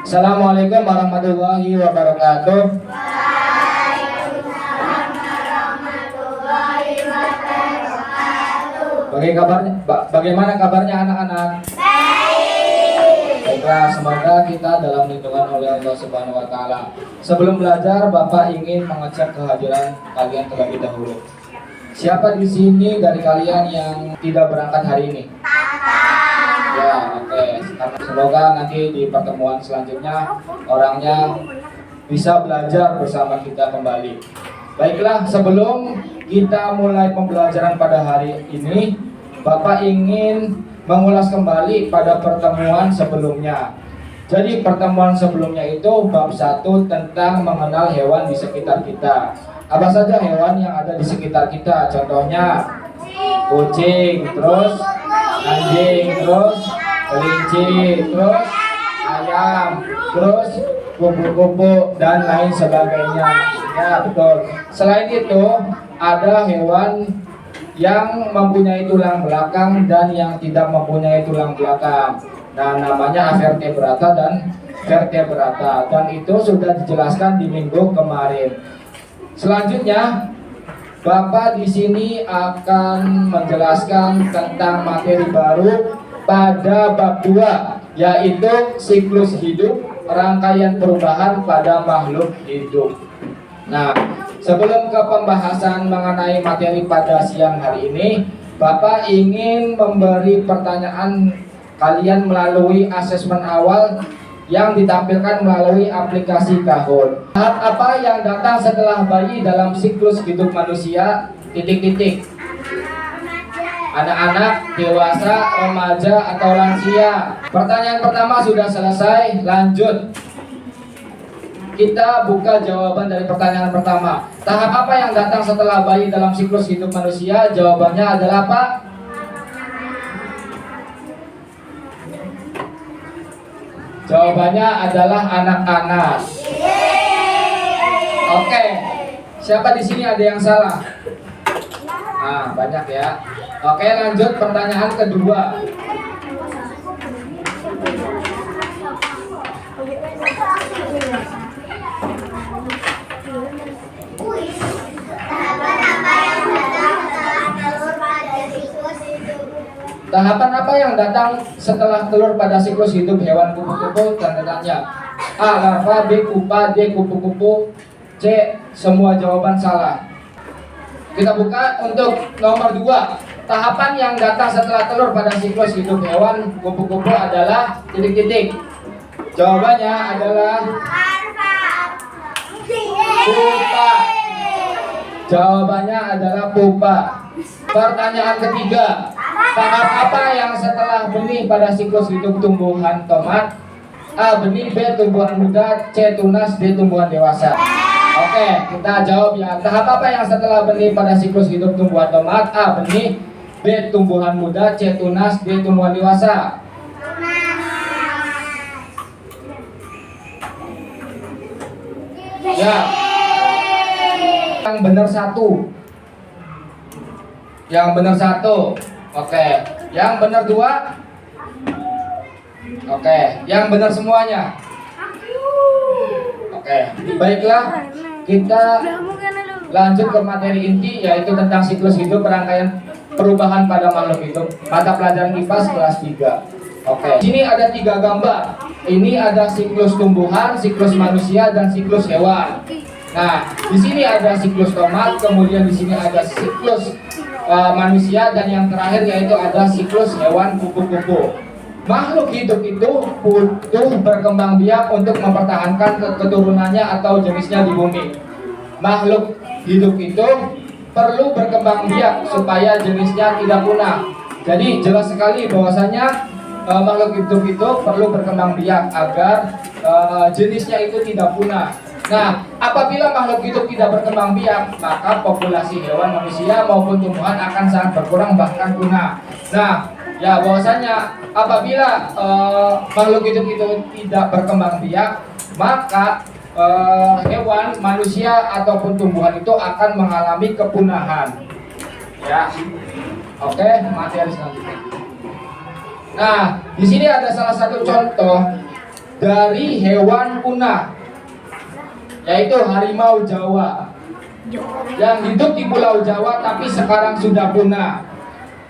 Assalamualaikum warahmatullahi wabarakatuh. Bagaimana kabarnya anak-anak? Baiklah, semoga kita dalam lindungan oleh Allah Subhanahu wa taala. Sebelum belajar, Bapak ingin mengecek kehadiran kalian terlebih dahulu. Siapa di sini dari kalian yang tidak berangkat hari ini? Ya, oke. Semoga nanti di pertemuan selanjutnya orangnya bisa belajar bersama kita kembali. Baiklah, sebelum kita mulai pembelajaran pada hari ini, Bapak ingin mengulas kembali pada pertemuan sebelumnya. Jadi pertemuan sebelumnya itu bab 1 tentang mengenal hewan di sekitar kita. Apa saja hewan yang ada di sekitar kita? Contohnya kucing, terus anjing, terus kelinci, terus ayam, terus kupu-kupu dan lain sebagainya. Ya, betul. Selain itu ada hewan yang mempunyai tulang belakang dan yang tidak mempunyai tulang belakang. Nah, namanya avertebrata dan vertebrata, dan itu sudah dijelaskan di minggu kemarin. Selanjutnya, Bapak di sini akan menjelaskan tentang materi baru pada bab 2, yaitu siklus hidup, rangkaian perubahan pada makhluk hidup. Nah, sebelum ke pembahasan mengenai materi pada siang hari ini, Bapak ingin memberi pertanyaan kalian melalui asesmen awal yang ditampilkan melalui aplikasi Kahoot. Tahap apa yang datang setelah bayi dalam siklus hidup manusia? Titik-titik. Anak-anak, dewasa, remaja, atau lansia? Pertanyaan pertama sudah selesai, lanjut. Kita buka jawaban dari pertanyaan pertama. Tahap apa yang datang setelah bayi dalam siklus hidup manusia? Jawabannya adalah apa? Jawabannya adalah anak-anak. Oke. Siapa di sini ada yang salah? Nah, banyak ya. Oke, lanjut pertanyaan kedua. Tahapan apa yang datang setelah telur pada siklus hidup hewan kupu-kupu? Tanda tanya. A. Larva, B. Pupa, D. Kupu-kupu, C. Semua jawaban salah. Kita buka untuk nomor 2. Tahapan yang datang setelah telur pada siklus hidup hewan kupu-kupu adalah titik-titik. Jawabannya adalah pupa. Jawabannya adalah pupa. Pertanyaan ketiga. Tahap apa yang setelah benih pada siklus hidup tumbuhan tomat? A. Benih, B. Tumbuhan muda, C. Tunas, D. Tumbuhan dewasa. Oke, kita jawab ya. Tahap apa yang setelah benih pada siklus hidup tumbuhan tomat? A. Benih, B. Tumbuhan muda, C. Tunas, D. Tumbuhan dewasa. Ya. Yang benar 1. Yang benar 1. Oke. Yang benar 2. Oke. Yang benar semuanya. Oke. Baiklah. Kita lanjut ke materi inti, yaitu tentang siklus hidup, rangkaian perubahan pada makhluk hidup. Mata pelajaran IPA kelas 3. Oke. Sini ada 3 gambar. Ini ada siklus tumbuhan, siklus manusia, dan siklus hewan. Nah, di sini ada siklus tomat, kemudian di sini ada siklus manusia, dan yang terakhir yaitu ada siklus hewan kupu-kupu. Makhluk hidup itu butuh berkembang biak untuk mempertahankan keturunannya atau jenisnya di bumi. Makhluk hidup itu perlu berkembang biak supaya jenisnya tidak punah. Jadi jelas sekali bahwasanya makhluk hidup itu perlu berkembang biak agar jenisnya itu tidak punah. Nah, apabila makhluk hidup tidak berkembang biak, maka populasi hewan, manusia maupun tumbuhan akan sangat berkurang bahkan punah. Nah, ya bahwasanya apabila makhluk hidup itu tidak berkembang biak, maka hewan, manusia ataupun tumbuhan itu akan mengalami kepunahan. Ya, oke, materi selanjutnya. Nah, di sini ada salah satu contoh dari hewan punah, yaitu harimau Jawa yang hidup di Pulau Jawa tapi sekarang sudah punah.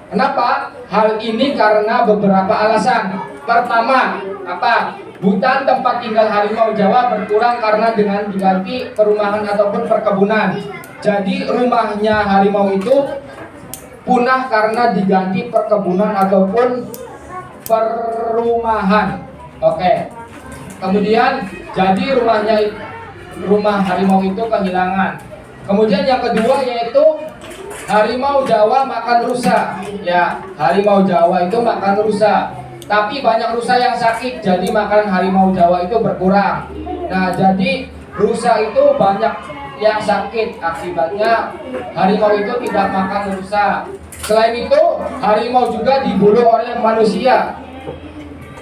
Kenapa? Hal ini karena beberapa alasan. Pertama, apa? Hutan tempat tinggal harimau Jawa berkurang karena dengan diganti perumahan ataupun perkebunan. Jadi rumahnya harimau itu punah karena diganti perkebunan ataupun perumahan. Oke. Kemudian jadi rumah harimau itu kehilangan. Kemudian yang kedua yaitu harimau Jawa makan rusa. Ya, harimau Jawa itu makan rusa. Tapi banyak rusa yang sakit, jadi makanan harimau Jawa itu berkurang. Nah, jadi rusa itu banyak yang sakit, akibatnya harimau itu tidak makan rusa. Selain itu, harimau juga diburu oleh manusia.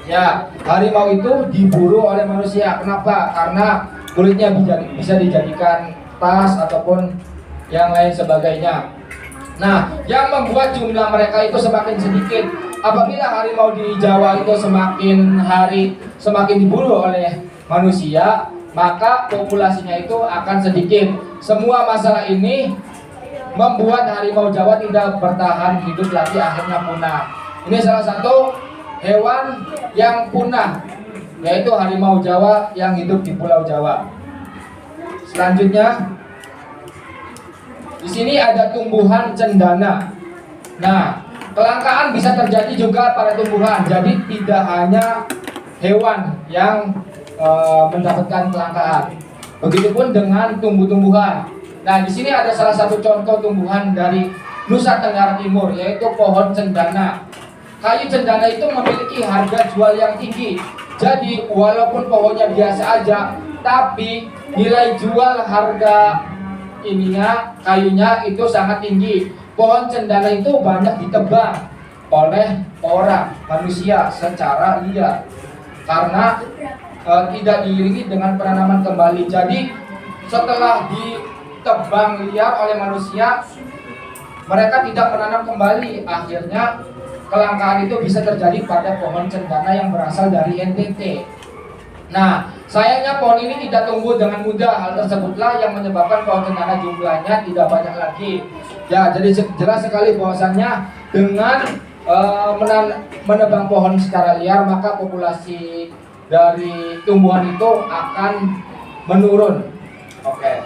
Ya, harimau itu diburu oleh manusia. Kenapa? Karena kulitnya bisa dijadikan tas ataupun yang lain sebagainya. Nah, yang membuat jumlah mereka itu semakin sedikit. Apabila harimau di Jawa itu semakin hari semakin diburu oleh manusia, maka populasinya itu akan sedikit. Semua masalah ini membuat harimau Jawa tidak bertahan hidup lagi, akhirnya punah. Ini salah satu hewan yang punah, yaitu harimau Jawa yang hidup di Pulau Jawa. Selanjutnya, di sini ada tumbuhan cendana. Nah, kelangkaan bisa terjadi juga pada tumbuhan. Jadi tidak hanya hewan yang mendapatkan kelangkaan. Begitupun dengan tumbuh-tumbuhan. Nah, di sini ada salah satu contoh tumbuhan dari Nusa Tenggara Timur, yaitu pohon cendana. Kayu cendana itu memiliki harga jual yang tinggi. Jadi walaupun pohonnya biasa aja, tapi nilai jual harga kayunya itu sangat tinggi. Pohon cendana itu banyak ditebang oleh orang manusia secara liar karena tidak diiringi dengan penanaman kembali. Jadi setelah ditebang liar oleh manusia, mereka tidak menanam kembali. Akhirnya kelangkaan itu bisa terjadi pada pohon cendana yang berasal dari NTT. Nah, sayangnya pohon ini tidak tumbuh dengan mudah. Hal tersebutlah yang menyebabkan pohon cendana jumlahnya tidak banyak lagi. Ya, jadi jelas sekali bahwasannya dengan menebang pohon secara liar, maka populasi dari tumbuhan itu akan menurun. Oke.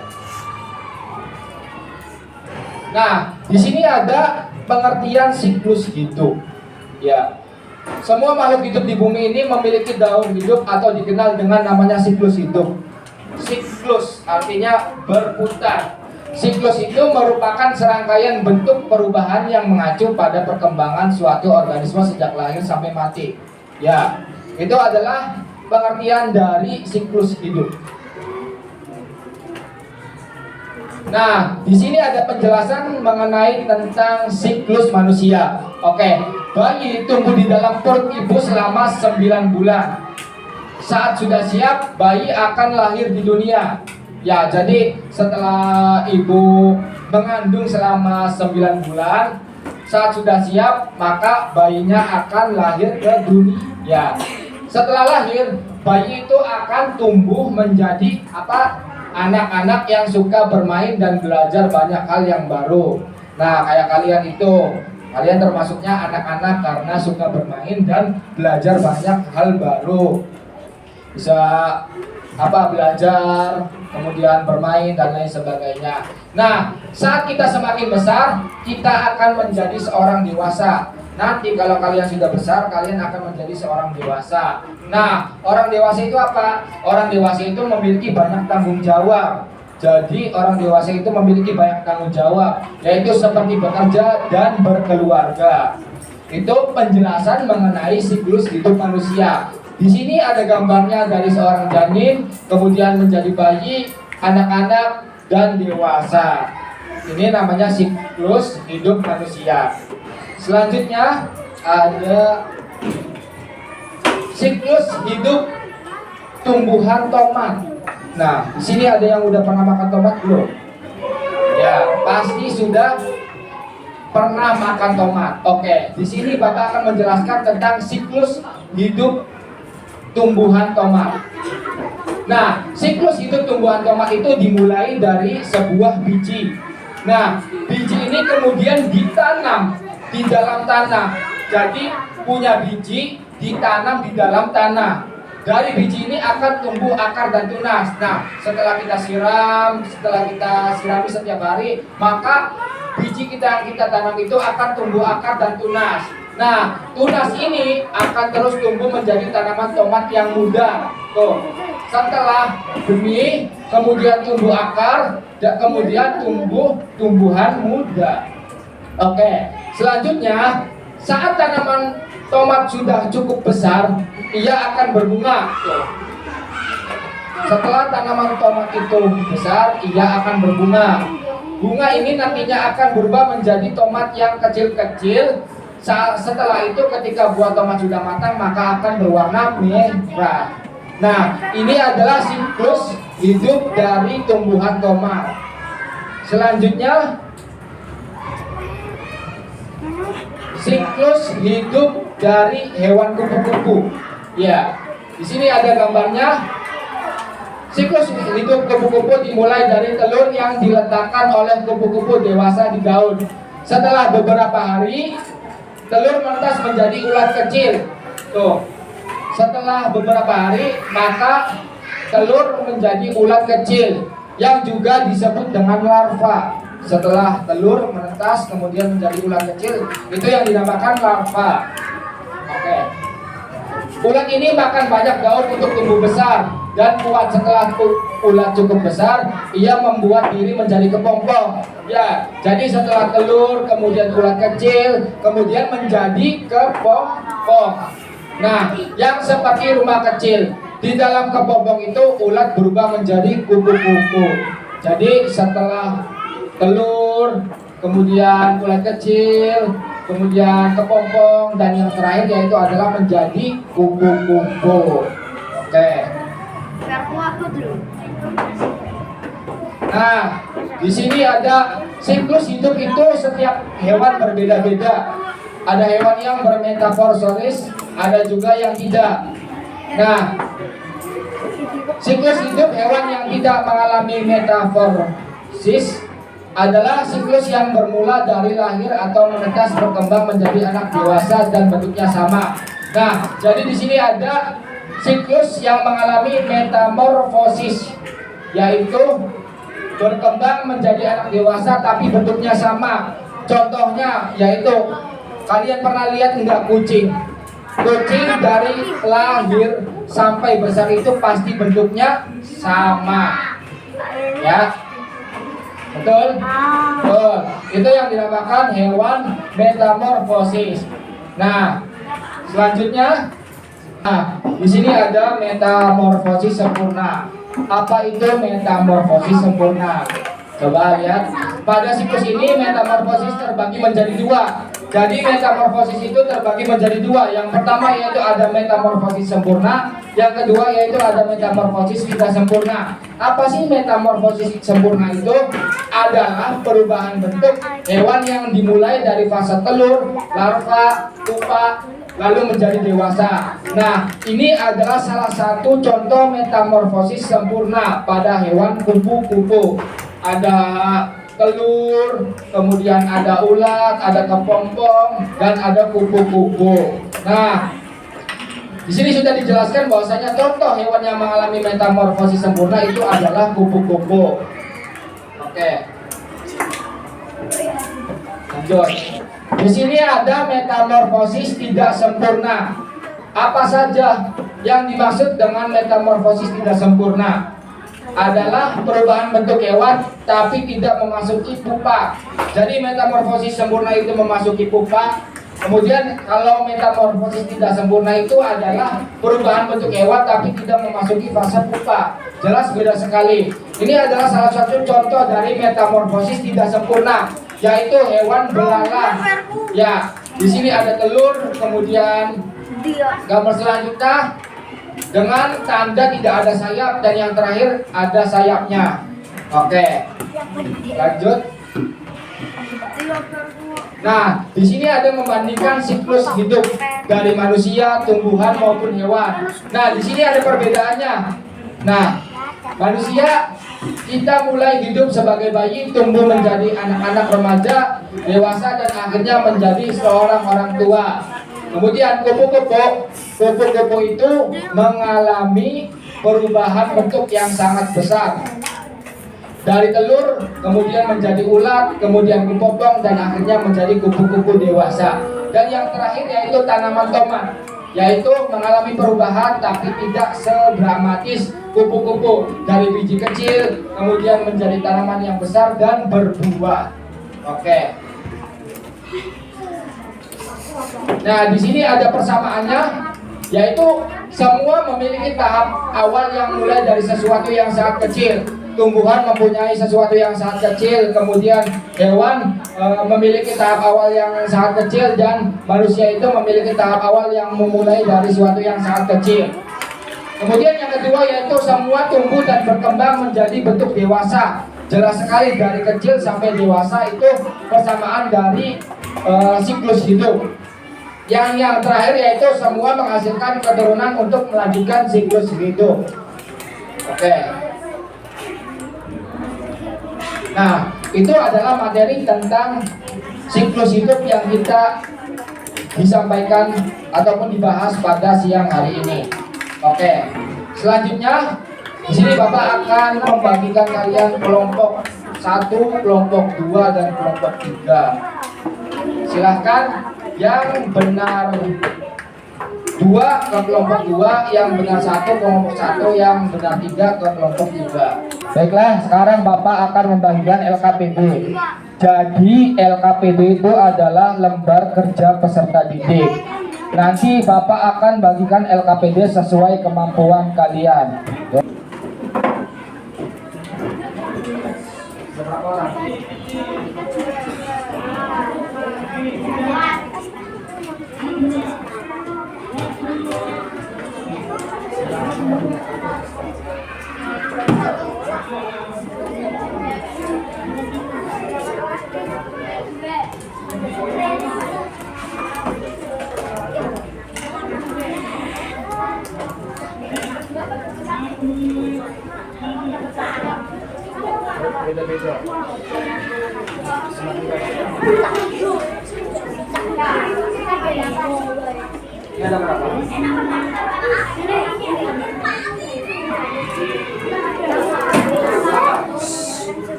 Nah, di sini ada pengertian siklus hidup. Ya. Semua makhluk hidup di bumi ini memiliki daur hidup atau dikenal dengan namanya siklus hidup. Siklus artinya berputar. Siklus itu merupakan serangkaian bentuk perubahan yang mengacu pada perkembangan suatu organisme sejak lahir sampai mati. Ya, itu adalah pengertian dari siklus hidup. Nah, di sini ada penjelasan mengenai tentang siklus manusia. Oke, bayi tumbuh di dalam perut ibu selama 9 bulan. Saat sudah siap, bayi akan lahir di dunia. Ya, jadi setelah ibu mengandung selama 9 bulan, saat sudah siap, maka bayinya akan lahir ke dunia. Setelah lahir, bayi itu akan tumbuh menjadi apa? Anak-anak yang suka bermain dan belajar banyak hal yang baru. Nah, kayak kalian itu, kalian termasuknya anak-anak karena suka bermain dan belajar banyak hal baru. Bisa belajar, kemudian bermain dan lain sebagainya. Nah, saat kita semakin besar, kita akan menjadi seorang dewasa. Nanti kalau kalian sudah besar, kalian akan menjadi seorang dewasa. Nah, orang dewasa itu apa? Orang dewasa itu memiliki banyak tanggung jawab. Jadi orang dewasa itu memiliki banyak tanggung jawab, yaitu seperti bekerja dan berkeluarga. Itu penjelasan mengenai siklus hidup manusia. Di sini ada gambarnya dari seorang janin, kemudian menjadi bayi, anak-anak, dan dewasa. Ini namanya siklus hidup manusia. Selanjutnya ada siklus hidup tumbuhan tomat. Nah, di sini ada yang udah pernah makan tomat belum? Ya, pasti sudah pernah makan tomat. Oke, di sini Bapak akan menjelaskan tentang siklus hidup tumbuhan tomat. Nah, siklus hidup tumbuhan tomat itu dimulai dari sebuah biji. Nah, biji ini kemudian ditanam di dalam tanah. Jadi punya biji ditanam di dalam tanah. Dari biji ini akan tumbuh akar dan tunas. Nah, setelah kita sirami setiap hari, maka biji yang kita tanam itu akan tumbuh akar dan tunas. Nah, tunas ini akan terus tumbuh menjadi tanaman tomat yang muda. Tuh, setelah benih, kemudian tumbuh akar, dan kemudian tumbuh tumbuhan muda. Oke, selanjutnya saat tanaman tomat sudah cukup besar, ia akan berbunga. Setelah tanaman tomat itu besar, ia akan berbunga. Bunga ini nantinya akan berubah menjadi tomat yang kecil-kecil. Setelah itu ketika buah tomat sudah matang, maka akan berwarna merah. Nah, ini adalah siklus hidup dari tumbuhan tomat. Selanjutnya, siklus hidup dari hewan kupu-kupu. Ya, di sini ada gambarnya. Siklus hidup kupu-kupu dimulai dari telur yang diletakkan oleh kupu-kupu dewasa di daun. Setelah beberapa hari, telur menetas menjadi ulat kecil. Tuh. Setelah beberapa hari, maka telur menjadi ulat kecil yang juga disebut dengan larva. Setelah telur menetas kemudian menjadi ulat kecil, itu yang dinamakan larva. Oke. Ulat ini makan banyak daun untuk tumbuh besar dan kuat. Setelah ulat cukup besar, ia membuat diri menjadi kepompong. Ya, jadi setelah telur, kemudian ulat kecil, kemudian menjadi kepompong. Nah, yang seperti rumah kecil, di dalam kepompong itu ulat berubah menjadi kupu-kupu. Jadi setelah telur, kemudian ulat kecil, kemudian kepompong, dan yang terakhir yaitu adalah menjadi kupu-kupu. Oke. Nah, di sini ada siklus hidup itu setiap hewan berbeda-beda. Ada hewan yang bermetamorfosis, ada juga yang tidak. Nah, siklus hidup hewan yang tidak mengalami metamorfosis adalah siklus yang bermula dari lahir atau menetas berkembang menjadi anak dewasa dan bentuknya sama. Nah, jadi di sini ada siklus yang mengalami metamorfosis, yaitu berkembang menjadi anak dewasa tapi bentuknya sama. Contohnya yaitu kalian pernah lihat enggak kucing? Kucing dari lahir sampai besar itu pasti bentuknya sama. Ya. Betul? Betul. Itu yang dinamakan hewan metamorfosis. Nah, selanjutnya, di sini ada metamorfosis sempurna. Apa itu metamorfosis sempurna? Coba lihat. Pada siklus ini metamorfosis terbagi menjadi dua. Jadi metamorfosis itu terbagi menjadi dua. Yang pertama yaitu ada metamorfosis sempurna. Yang kedua yaitu ada metamorfosis tidak sempurna. Apa sih metamorfosis sempurna itu? Adalah perubahan bentuk hewan yang dimulai dari fase telur, larva, pupa, lalu menjadi dewasa. Nah, ini adalah salah satu contoh metamorfosis sempurna pada hewan kupu-kupu. Ada telur, kemudian ada ulat, ada kepompong, dan ada kupu-kupu. Nah, di sini sudah dijelaskan bahwasanya contoh hewan yang mengalami metamorfosis sempurna itu adalah kupu-kupu. Oke. Lanjut. Di sini ada metamorfosis tidak sempurna. Apa saja yang dimaksud dengan metamorfosis tidak sempurna? Adalah perubahan bentuk hewan tapi tidak memasuki pupa. Jadi metamorfosis sempurna itu memasuki pupa. Kemudian kalau metamorfosis tidak sempurna itu adalah perubahan bentuk hewan tapi tidak memasuki fase pupa. Jelas beda sekali. Ini adalah salah satu contoh dari metamorfosis tidak sempurna, yaitu hewan belalang. Ya, di sini ada telur, kemudian gambar selanjutnya dengan tanda tidak ada sayap, dan yang terakhir ada sayapnya. Oke, lanjut. Nah, di sini ada membandingkan siklus hidup dari manusia, tumbuhan maupun hewan. Nah, di sini ada perbedaannya. Nah, manusia kita mulai hidup sebagai bayi, tumbuh menjadi anak-anak remaja, dewasa dan akhirnya menjadi seorang orang tua. Kemudian kupu-kupu itu mengalami perubahan bentuk yang sangat besar. Dari telur, kemudian menjadi ulat, kemudian kupopong, dan akhirnya menjadi kupu-kupu dewasa. Dan yang terakhir yaitu tanaman tomat, yaitu mengalami perubahan tapi tidak sedramatis kupu-kupu. Dari biji kecil, kemudian menjadi tanaman yang besar dan berbuah. Oke. Nah, di sini ada persamaannya, yaitu semua memiliki tahap awal yang mulai dari sesuatu yang sangat kecil. Tumbuhan mempunyai sesuatu yang sangat kecil, kemudian hewan memiliki tahap awal yang sangat kecil, dan manusia itu memiliki tahap awal yang memulai dari sesuatu yang sangat kecil. Kemudian yang kedua yaitu semua tumbuh dan berkembang menjadi bentuk dewasa. Jelas sekali dari kecil sampai dewasa itu persamaan dari siklus hidup. Yang terakhir yaitu semua menghasilkan keturunan untuk melanjutkan siklus hidup. Oke. Nah, itu adalah materi tentang siklus hidup yang kita disampaikan ataupun dibahas pada siang hari ini. Oke. Selanjutnya, di sini Bapak akan membagikan kalian kelompok 1, kelompok 2, dan kelompok 3. Silahkan yang benar 2 ke kelompok 2, yang benar 1 ke kelompok 1, yang benar 3 ke kelompok 3. Baiklah, sekarang Bapak akan membagikan LKPD. Jadi LKPD itu adalah lembar kerja peserta didik. Nanti Bapak akan bagikan LKPD sesuai kemampuan kalian. Berapa orang? Beda-beda. Ini ada berapa?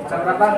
Ada berapa?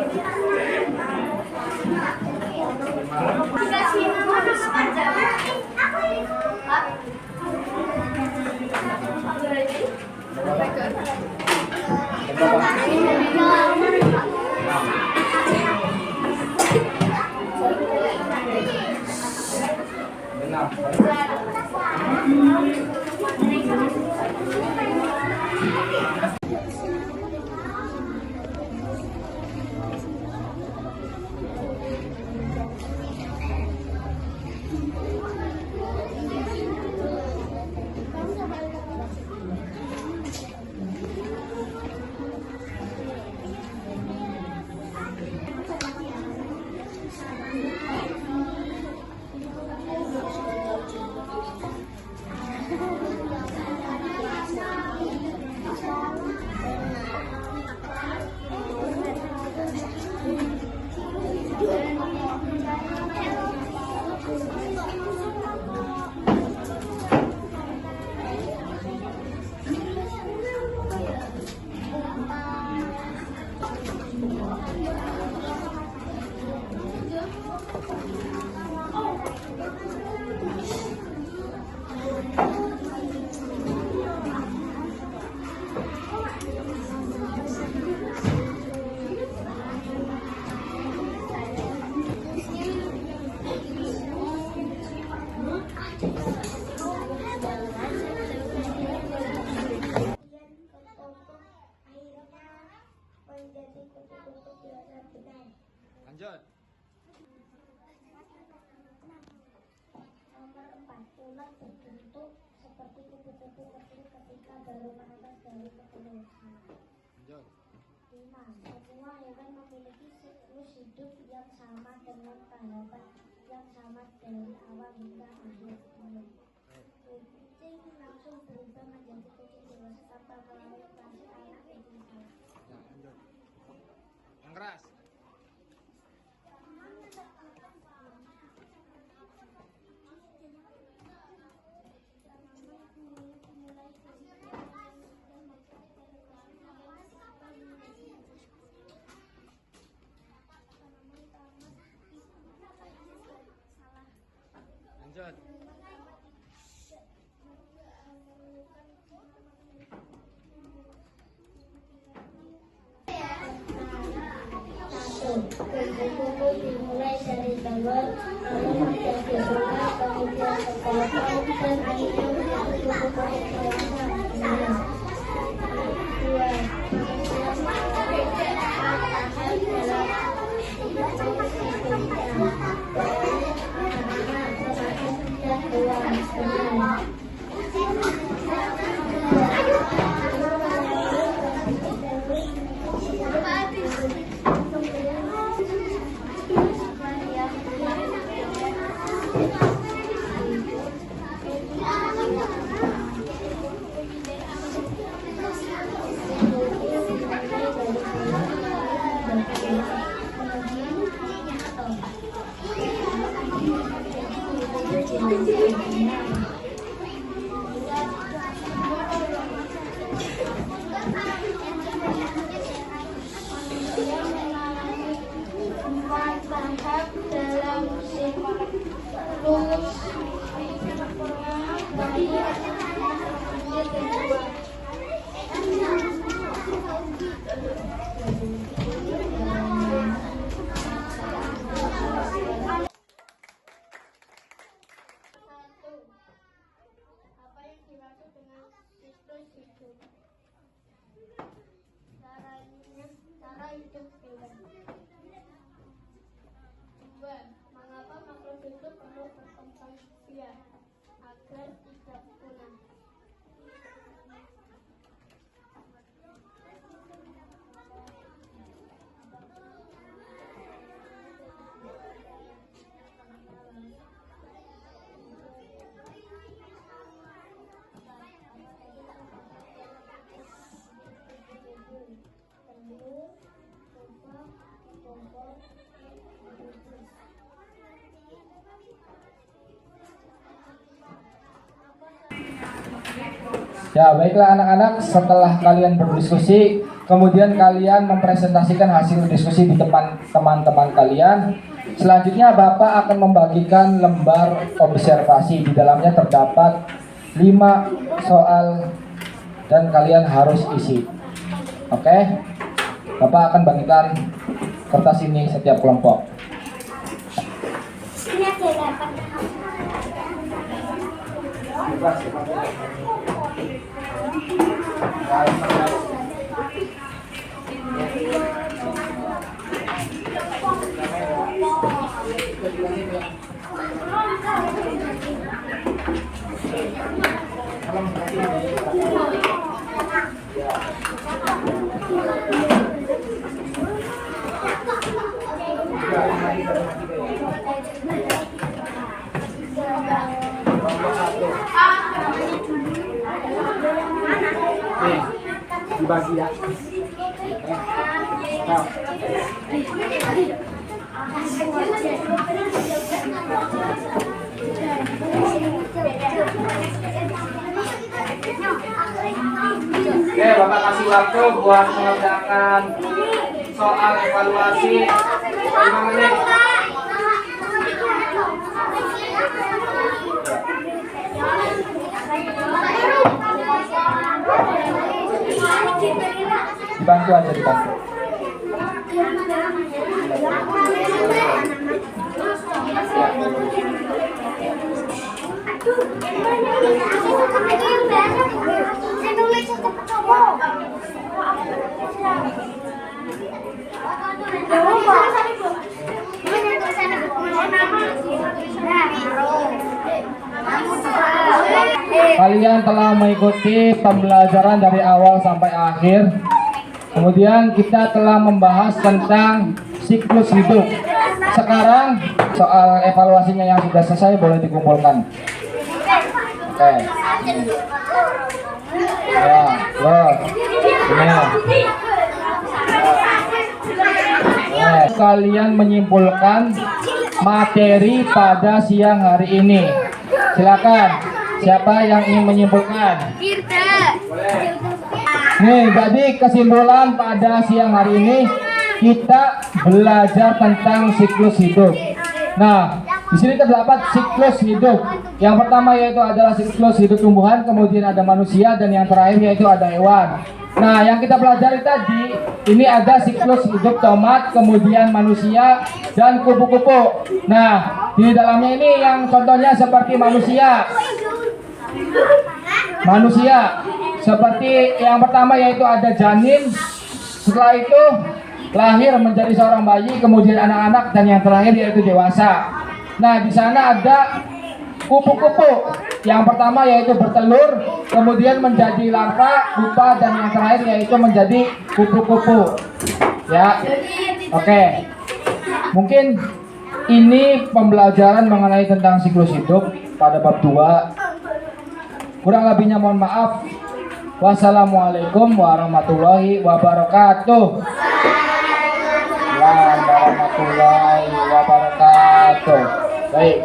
Lanjut. Nomor 4, ulat berbentuk seperti kupu-kupu kecil ketika baru menetas dari kepeluhan. Lanjut. 5. Semua hewan memiliki siklus hidup yang sama dengan tahapan yang sama dari awal hingga akhir. Kucing langsung berubah menjadi kucing dewasa tanpa melalui fase anak kucing. Yang keras. Lanjut. Kumpul-kumpul dimulai dari bawah, lalu menjadi bunga, kemudian sepotong, dan akhirnya menjadi kumpul-kumpul dewasa. Dua, tahap dalam siklus apa yang dimaksud dengan siklus hidup? Cara hidup hewan. Dua, mengapa makhluk hidup perlu berkembang biak agar tidak punah? Ya, baiklah anak-anak, setelah kalian berdiskusi, kemudian kalian mempresentasikan hasil diskusi di depan teman-teman kalian. Selanjutnya Bapak akan membagikan lembar observasi. Di dalamnya terdapat 5 soal dan kalian harus isi. Oke? Bapak akan bagikan kertas ini setiap kelompok. Ini ada 8. Dibagi ya. Oke, Bapak kasih waktu buat mengerjakan soal evaluasi 5 menit. Dibantu aja, dibantu. Kalian telah mengikuti pembelajaran dari awal sampai akhir. Kemudian kita telah membahas tentang siklus hidup. Sekarang soal evaluasinya yang sudah selesai boleh dikumpulkan. Oke. Ya, loh. Ini. Kalian menyimpulkan materi pada siang hari ini. Silakan. Siapa yang ingin menyimpulkan? Nih, jadi kesimpulan pada siang hari ini kita belajar tentang siklus hidup. Nah, di sini terdapat siklus hidup. Yang pertama yaitu adalah siklus hidup tumbuhan, kemudian ada manusia, dan yang terakhir yaitu ada hewan. Nah, yang kita pelajari tadi ini ada siklus hidup tomat, kemudian manusia, dan kupu-kupu. Nah, di dalamnya ini yang contohnya seperti manusia. Seperti yang pertama yaitu ada janin, setelah itu lahir menjadi seorang bayi, kemudian anak-anak, dan yang terakhir yaitu dewasa. Nah, di sana ada kupu-kupu. Yang pertama yaitu bertelur, kemudian menjadi larva, pupa, dan yang terakhir yaitu menjadi kupu-kupu. Ya, oke. Mungkin ini pembelajaran mengenai tentang siklus hidup pada bab 2. Kurang lebihnya mohon maaf. Wassalamualaikum warahmatullahi wabarakatuh. Warahmatullahi wabarakatuh. Baik.